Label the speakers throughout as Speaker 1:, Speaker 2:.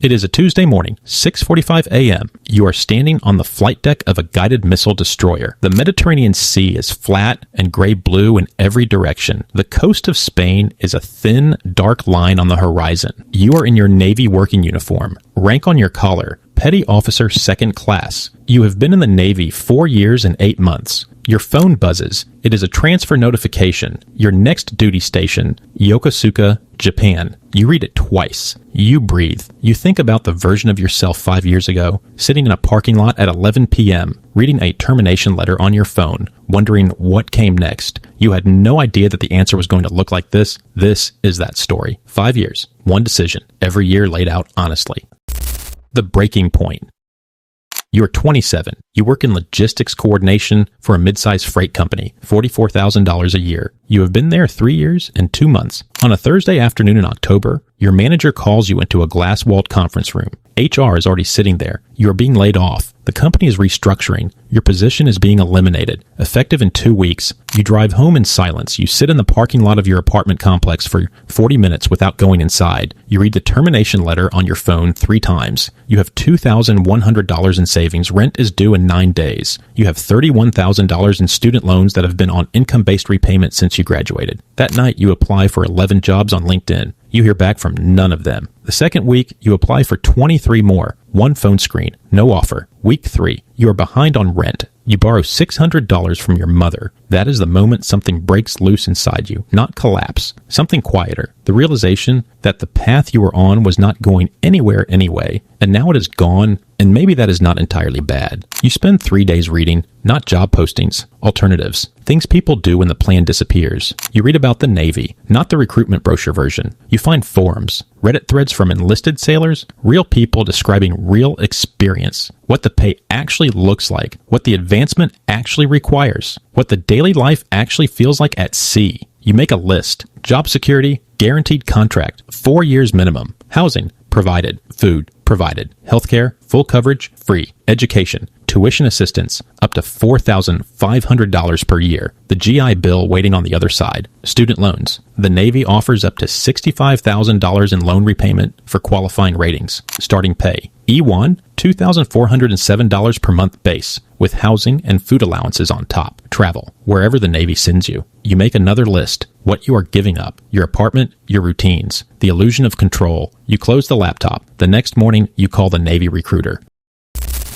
Speaker 1: It is a Tuesday morning, 6:45 a.m. You are standing on the flight deck of a guided missile destroyer. The Mediterranean Sea is flat and gray-blue in every direction. The coast of Spain is a thin, dark line on the horizon. You are in your Navy working uniform. Rank on your collar, Petty Officer Second Class. You have been in the Navy 4 years and 8 months. Your phone buzzes. It is a transfer notification. Your next duty station, Yokosuka, Japan. You read it twice. You breathe. You think about the version of yourself 5 years ago, sitting in a parking lot at 11 p.m., reading a termination letter on your phone, wondering what came next. You had no idea that the answer was going to look like this. This is that story. 5 years, one decision, every year laid out honestly. The breaking point. You are 27. You work in logistics coordination for a mid-sized freight company, $44,000 a year. You have been there 3 years and 2 months. On a Thursday afternoon in October, your manager calls you into a glass-walled conference room. HR is already sitting there. You are being laid off. The company is restructuring. Your position is being eliminated. Effective in 2 weeks. You drive home in silence. You sit in the parking lot of your apartment complex for 40 minutes without going inside. You read the termination letter on your phone 3 times. You have $2,100 in savings. Rent is due in 9 days. You have $31,000 in student loans that have been on income-based repayment since you graduated. That night, you apply for 11 jobs on LinkedIn. You hear back from none of them. The second week, you apply for 23 more. 1 phone screen. No offer. Week 3, you are behind on rent. You borrow $600 from your mother. That is the moment something breaks loose inside you. Not collapse. Something quieter. The realization that the path you were on was not going anywhere anyway, and now it is gone, and maybe that is not entirely bad. You spend 3 days reading, not job postings, alternatives, things people do when the plan disappears. You read about the Navy, not the recruitment brochure version. You find forums, Reddit threads from enlisted sailors, real people describing real experience, what the pay actually looks like, what the advancement actually requires, what the daily life actually feels like at sea. You make a list. Job security, guaranteed contract, 4 years minimum. Housing, provided. Food, provided. Healthcare, full coverage, free. Education, tuition assistance, up to $4,500 per year. The GI Bill waiting on the other side. Student loans. The Navy offers up to $65,000 in loan repayment for qualifying ratings. Starting pay. E1, $2,407 per month base, with housing and food allowances on top. Travel, wherever the Navy sends you. You make another list. What you are giving up. Your apartment, your routines. The illusion of control. You close the laptop. The next morning, you call the Navy recruiter.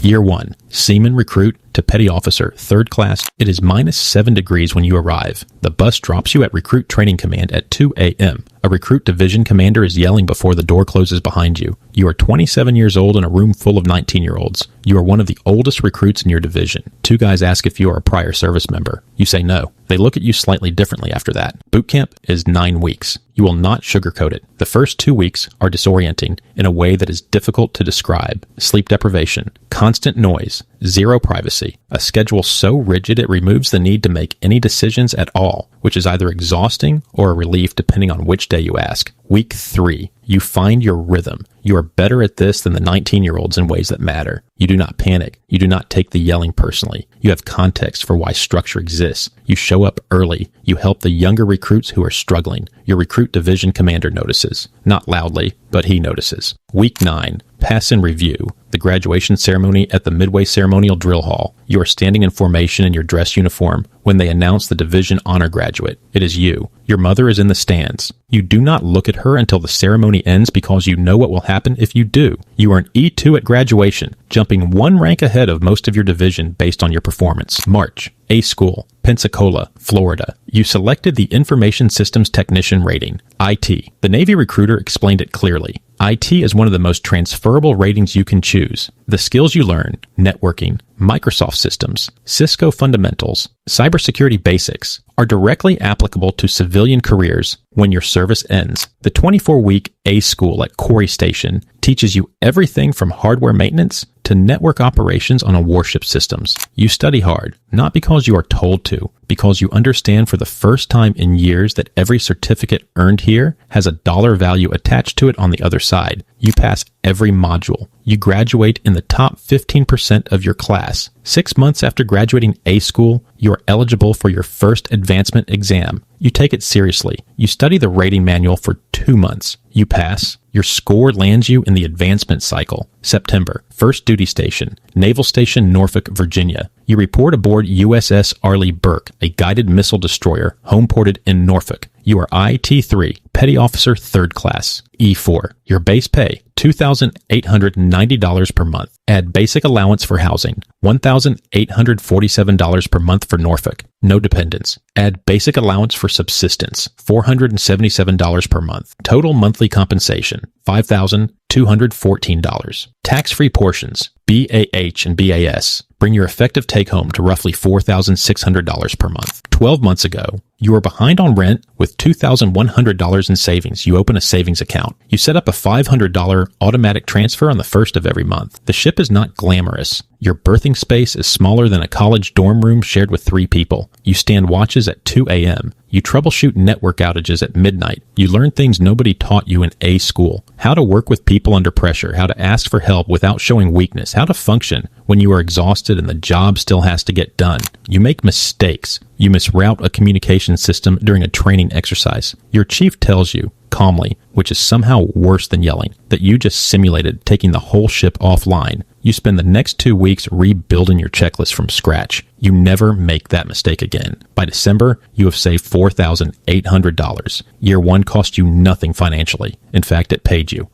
Speaker 1: Year 1. Seaman recruit to petty officer, 3rd class. It is -7 degrees when you arrive. The bus drops you at recruit training command at 2 a.m. A recruit division commander is yelling before the door closes behind you. You are 27 years old in a room full of 19-year-olds. You are one of the oldest recruits in your division. 2 guys ask if you are a prior service member. You say no. They look at you slightly differently after that. Boot camp is 9 weeks. You will not sugarcoat it. The first 2 weeks are disorienting in a way that is difficult to describe. Sleep deprivation, constant noise, zero privacy, a schedule so rigid it removes the need to make any decisions at all, which is either exhausting or a relief depending on which day you ask. Week 3, you find your rhythm. You are better at this than the 19-year-olds in ways that matter. You do not panic. You do not take the yelling personally. You have context for why structure exists. You show up early. You help the younger recruits who are struggling. Your recruit division commander notices. Not loudly, but he notices. Week 9, pass and review. The graduation ceremony at the Midway Ceremonial Drill Hall. You are standing in formation in your dress uniform when they announce the division honor graduate. It is you. Your mother is in the stands. You do not look at her until the ceremony ends because you know what will happen if you do. You are an E2 at graduation, jumping 1 rank ahead of most of your division based on your performance. March, A School, Pensacola, Florida. You selected the Information Systems Technician rating, IT. The Navy recruiter explained it clearly. IT is one of the most transferable ratings you can choose. The skills you learn, networking, Microsoft systems, Cisco fundamentals, cybersecurity basics, are directly applicable to civilian careers when your service ends. The 24-week A School at Corey Station teaches you everything from hardware maintenance to network operations on a warship systems. You study hard, not because you are told to, because you understand for the first time in years that every certificate earned here has a dollar value attached to it on the other side. You pass every module. You graduate in the top 15% of your class. 6 months after graduating A School, you are eligible for your first advancement exam. You take it seriously. You study the rating manual for 2 months. You pass. Your score lands you in the advancement cycle. September, first duty station, Naval Station, Norfolk, Virginia. You report aboard USS Arleigh Burke, a guided missile destroyer, home-ported in Norfolk. You are IT-3, Petty Officer 3rd Class. E4, your base pay, $2,890 per month. Add basic allowance for housing, $1,847 per month for Norfolk. No dependents. Add basic allowance for subsistence, $477 per month. Total monthly compensation, $5,214. Tax-free portions, BAH and BAS, bring your effective take-home to roughly $4,600 per month. 12 months ago, you were behind on rent with $2,100 in savings. You open a savings account. You set up a $500 automatic transfer on the first of every month. The ship is not glamorous. Your berthing space is smaller than a college dorm room shared with 3 people. You stand watches at 2 a.m. You troubleshoot network outages at midnight. You learn things nobody taught you in A school. How to work with people under pressure, how to ask for help without showing weakness, how to function when you are exhausted and the job still has to get done. You make mistakes. You misroute a communication system during a training exercise. Your chief tells you, calmly, which is somehow worse than yelling, that you just simulated taking the whole ship offline. You spend the next 2 weeks rebuilding your checklist from scratch. You never make that mistake again. By December, you have saved $4,800. Year 1 cost you nothing financially. In fact, it paid you.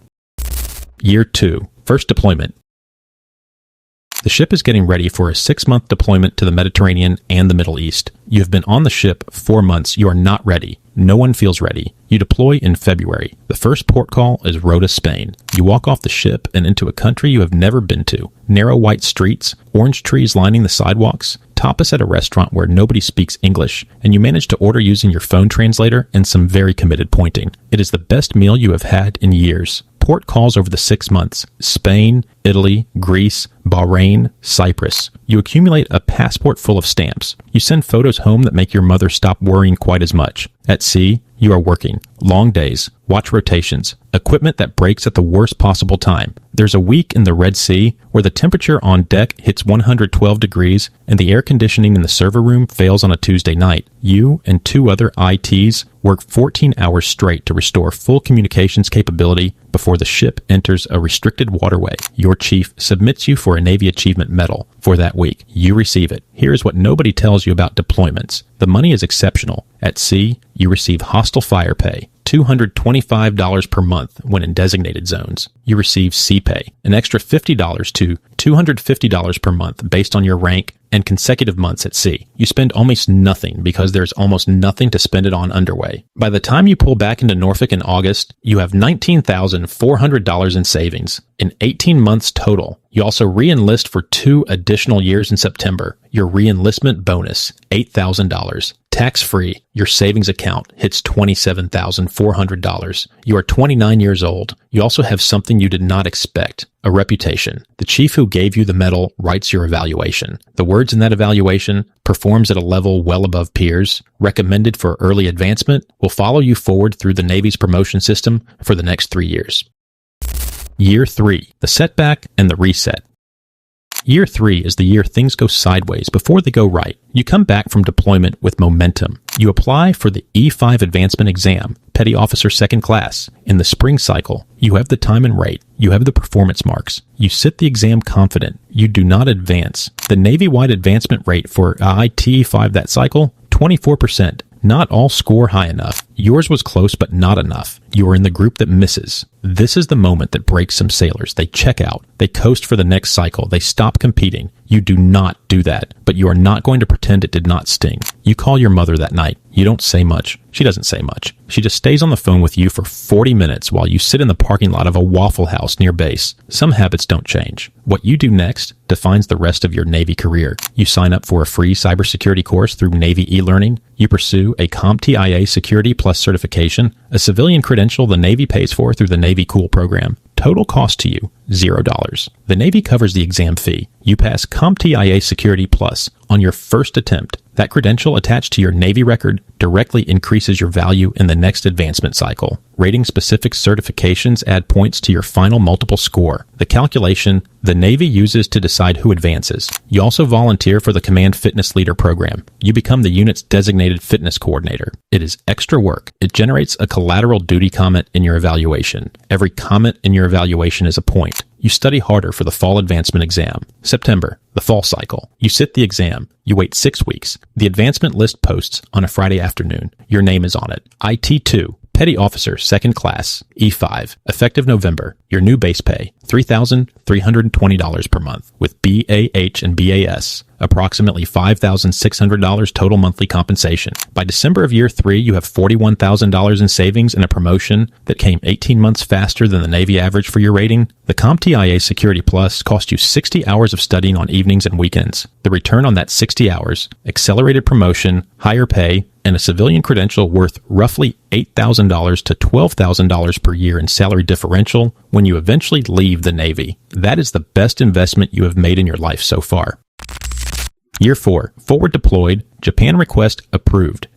Speaker 1: Year 2, first deployment. The ship is getting ready for a 6-month deployment to the Mediterranean and the Middle East. You have been on the ship 4 months. You are not ready. No one feels ready. You deploy in February. The first port call is Rota, Spain. You walk off the ship and into a country you have never been to. Narrow white streets, orange trees lining the sidewalks, tapas at a restaurant where nobody speaks English, and you manage to order using your phone translator and some very committed pointing. It is the best meal you have had in years. Port calls over the 6 months: Spain, Italy, Greece, Bahrain, Cyprus. You accumulate a passport full of stamps. You send photos home that make your mother stop worrying quite as much. At sea, you are working. Long days, watch rotations, equipment that breaks at the worst possible time. There's a week in the Red Sea where the temperature on deck hits 112 degrees and the air conditioning in the server room fails on a Tuesday night. You and 2 other ITs work 14 hours straight to restore full communications capability before the ship enters a restricted waterway. Your chief submits you for a Navy Achievement Medal for that week. You receive it. Here is what nobody tells you about deployments. The money is exceptional. At sea, you receive hostile fire pay, $225 per month when in designated zones. You receive sea pay, an extra $50 to $250 per month based on your rank and consecutive months at sea. You spend almost nothing because there's almost nothing to spend it on underway. By the time you pull back into Norfolk in August, you have $19,400 in savings in 18 months total. You also re-enlist for 2 additional years in September. Your re-enlistment bonus, $8,000. Tax-free, your savings account hits $27,400. You are 29 years old. You also have something you did not expect, a reputation. The chief who gave you the medal writes your evaluation. The words in that evaluation, performs at a level well above peers, recommended for early advancement, will follow you forward through the Navy's promotion system for the next 3 years. Year 3, the setback and the reset. Year 3 is the year things go sideways before they go right. You come back from deployment with momentum. You apply for the E5 advancement exam, Petty Officer 2nd Class. In the spring cycle, you have the time and rate. You have the performance marks. You sit the exam confident. You do not advance. The Navy-wide advancement rate for IT5 that cycle, 24%. Not all score high enough. Yours was close, but not enough. You are in the group that misses. This is the moment that breaks some sailors. They check out. They coast for the next cycle. They stop competing. You do not do that, but you are not going to pretend it did not sting. You call your mother that night. You don't say much. She doesn't say much. She just stays on the phone with you for 40 minutes while you sit in the parking lot of a Waffle House near base. Some habits don't change. What you do next defines the rest of your Navy career. You sign up for a free cybersecurity course through Navy e-learning. You pursue a CompTIA Security Plus certification, a civilian credential the Navy pays for through the Navy Cool program. Total cost to you, $0. The Navy covers the exam fee. You pass CompTIA Security Plus on your first attempt. That credential attached to your Navy record directly increases your value in the next advancement cycle. Rating-specific certifications add points to your final multiple score, the calculation the Navy uses to decide who advances. You also volunteer for the Command Fitness Leader program. You become the unit's designated fitness coordinator. It is extra work. It generates a collateral duty comment in your evaluation. Every comment in your evaluation is a point. You study harder for the fall advancement exam. September, the fall cycle. You sit the exam. You wait 6 weeks. The advancement list posts on a Friday afternoon. Your name is on it. IT2. Petty Officer, 2nd Class, E5, effective November. Your new base pay, $3,320 per month, with BAH and BAS, approximately $5,600 total monthly compensation. By December of year 3, you have $41,000 in savings and a promotion that came 18 months faster than the Navy average for your rating. The CompTIA Security Plus cost you 60 hours of studying on evenings and weekends. The return on that 60 hours, accelerated promotion, higher pay, and a civilian credential worth roughly $8,000 to $12,000 per year in salary differential when you eventually leave the Navy. That is the best investment you have made in your life so far. Year 4, forward deployed, Japan request approved.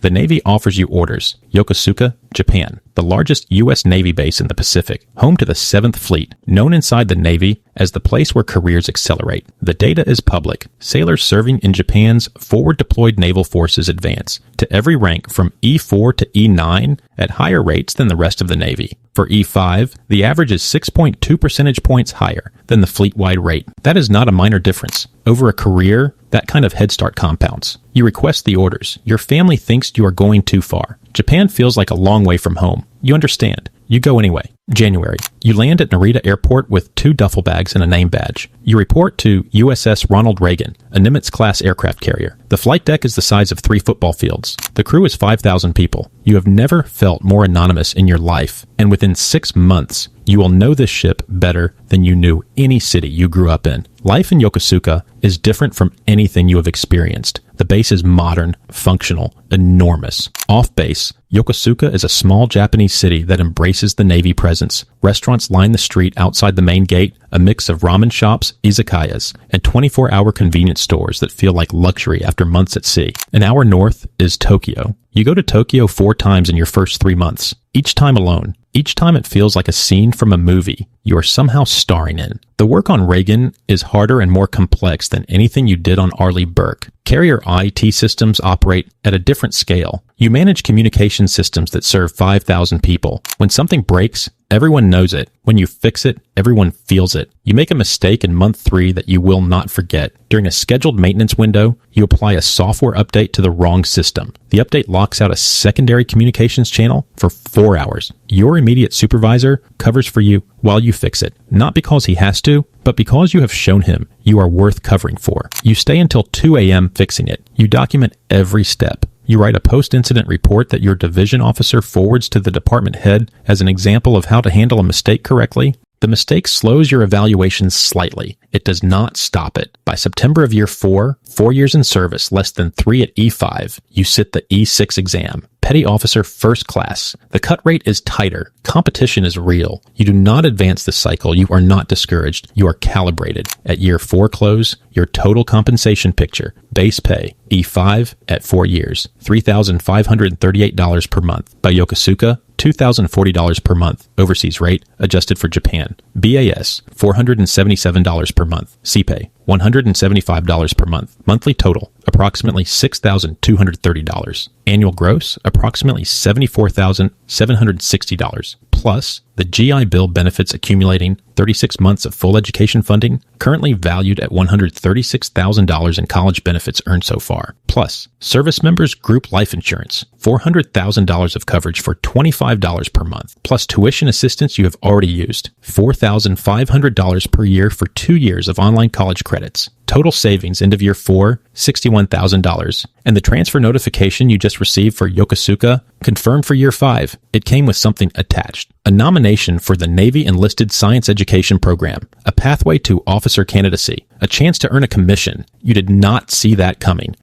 Speaker 1: The Navy offers you orders. Yokosuka, Japan, the largest U.S. Navy base in the Pacific, home to the 7th Fleet, known inside the Navy as the place where careers accelerate. The data is public. Sailors serving in Japan's forward deployed naval forces advance to every rank from E4 to E9 at higher rates than the rest of the Navy. For E5, the average is 6.2 percentage points higher than the fleet-wide rate. That is not a minor difference. Over a career, that kind of head start compounds. You request the orders. Your family thinks you are going too far. Japan feels like a long way from home. You understand. You go anyway. January. You land at Narita Airport with 2 duffel bags and a name badge. You report to USS Ronald Reagan, a Nimitz-class aircraft carrier. The flight deck is the size of 3 football fields. The crew is 5,000 people. You have never felt more anonymous in your life, and within 6 months, you will know this ship better than you knew any city you grew up in. Life in Yokosuka is different from anything you have experienced. The base is modern, functional, enormous. Off base, Yokosuka is a small Japanese city that embraces the Navy presence. Restaurants line the street outside the main gate, a mix of ramen shops, izakayas, and 24-hour convenience stores that feel like luxury after months at sea. An hour north is Tokyo. You go to Tokyo 4 times in your first 3 months, each time alone. Each time it feels like a scene from a movie you are somehow starring in. The work on Reagan is harder and more complex than anything you did on Arleigh Burke. Carrier IT systems operate at a different scale. You manage communication systems that serve 5,000 people. When something breaks, everyone knows it. When you fix it, everyone feels it. You make a mistake in month 3 that you will not forget. During a scheduled maintenance window, you apply a software update to the wrong system. The update locks out a secondary communications channel for 4 hours. Your immediate supervisor covers for you while you fix it. Not because he has to, but because you have shown him you are worth covering for. You stay until 2 a.m. fixing it. You document every step. You write a post-incident report that your division officer forwards to the department head as an example of how to handle a mistake correctly. The mistake slows your evaluation slightly. It does not stop it. By September of year 4, 4 years in service, less than 3 at E5, you sit the E6 exam. Petty Officer 1st Class. The cut rate is tighter. Competition is real. You do not advance this cycle. You are not discouraged. You are calibrated. At year 4 close, your total compensation picture, base pay, E5 at 4 years, $3,538 per month. By Yokosuka, $2,040 per month. Overseas rate, adjusted for Japan. BAS, $477 per month. CPay, $175 per month. Monthly total, approximately $6,230. Annual gross, approximately $74,760. Plus, the GI Bill benefits accumulating 36 months of full education funding, currently valued at $136,000 in college benefits earned so far. Plus, service members' group life insurance, $400,000 of coverage for $25 per month. Plus tuition assistance you have already used, $4,500 per year for 2 years of online college credits. Total savings end of year 4, $61,000. And the transfer notification you just received for Yokosuka, confirmed for year 5. It came with something attached. A nomination for the Navy Enlisted Science Education Program. A pathway to officer candidacy. A chance to earn a commission. You did not see that coming.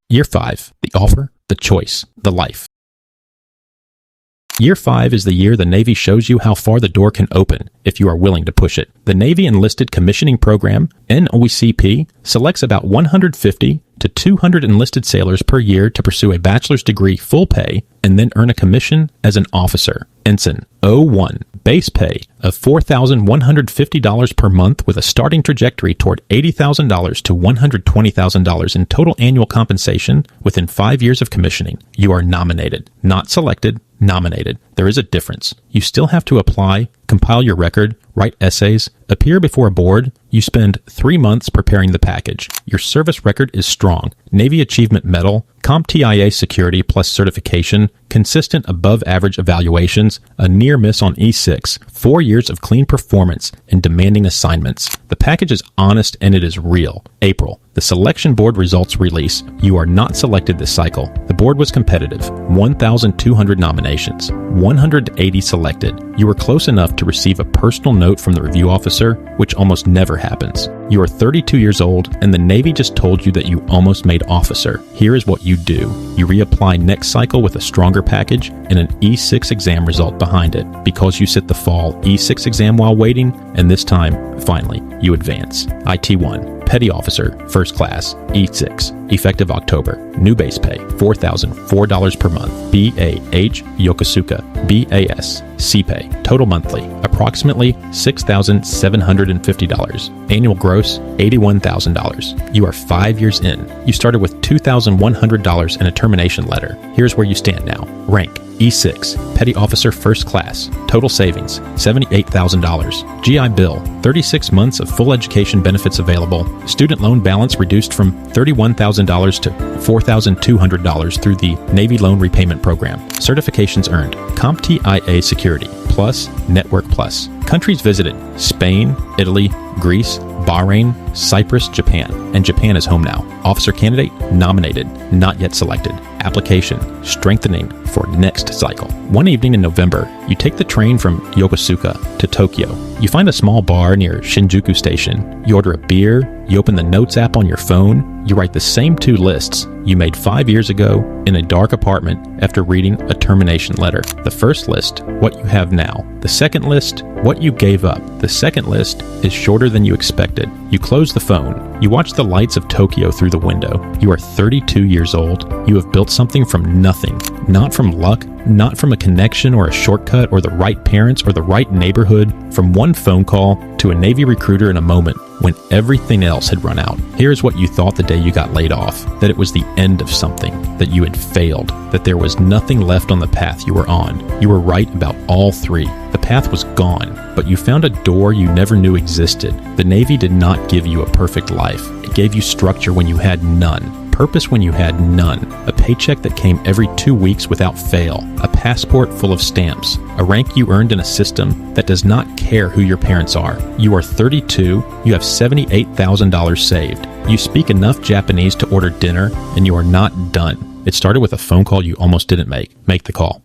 Speaker 1: Year 5. The offer, the choice, the life. Year 5 is the year the Navy shows you how far the door can open if you are willing to push it. The Navy Enlisted Commissioning Program, NOECP, selects about 150 to 200 enlisted sailors per year to pursue a bachelor's degree full pay and then earn a commission as an officer. Ensign, 01, base pay of $4,150 per month with a starting trajectory toward $80,000 to $120,000 in total annual compensation within 5 years of commissioning. You are nominated, not selected, nominated. There is a difference. You still have to apply, compile your record, write essays, appear before a board. You spend 3 months preparing the package. Your service record is strong. Navy Achievement Medal, CompTIA security plus certification, consistent above average evaluations, a near miss on E6, 4 years of clean performance, and demanding assignments. The package is honest and it is real. April. The selection board results release. You are not selected this cycle. The board was competitive. 1,200 nominations. 180 selected. You were close enough to receive a personal note from the review officer, which almost never happens. You are 32 years old, and the Navy just told you that you almost made officer. Here is what you do. You reapply next cycle with a stronger package and an E6 exam result behind it, because you sit the fall E6 exam while waiting, and this time, finally, you advance. IT1. Petty Officer, First Class, E6, effective October. New base pay, $4,004 per month. BAH, Yokosuka, BAS, CPay. Total monthly, approximately $6,750. Annual gross, $81,000. You are 5 years in. You started with $2,100 in a termination letter. Here's where you stand now. Rank, E6, Petty Officer First Class, total savings, $78,000. GI Bill, 36 months of full education benefits available. Student loan balance reduced from $31,000 to $4,200 through the Navy Loan Repayment Program. Certifications earned, CompTIA Security, Plus, Network Plus. Countries visited, Spain, Italy, Greece, Bahrain, Cyprus, Japan, and Japan is home now. Officer candidate, nominated, not yet selected. Application, strengthening for next cycle. One evening in November, you take the train from Yokosuka to Tokyo. You find a small bar near Shinjuku Station. You order a beer, you open the notes app on your phone, you write the same 2 lists you made 5 years ago in a dark apartment after reading a termination letter. The first list, what you have now. The second list, what you gave up. The second list is shorter than you expected. You close the phone. You watch the lights of Tokyo through the window. You are 32 years old. You have built something from nothing. Not from luck, not from a connection or a shortcut or the right parents or the right neighborhood, from one phone call to a Navy recruiter in a moment when everything else had run out. Here's what you thought the day you got laid off, that it was the end of something, that you had failed, that there was nothing left on the path you were on. You were right about all 3. The path was gone, but you found a door you never knew existed. The Navy did not give you a perfect life. It gave you structure when you had none. Purpose when you had none, a paycheck that came every 2 weeks without fail, a passport full of stamps, a rank you earned in a system that does not care who your parents are. You are 32, you have $78,000 saved. You speak enough Japanese to order dinner, and you are not done. It started with a phone call you almost didn't make. Make the call.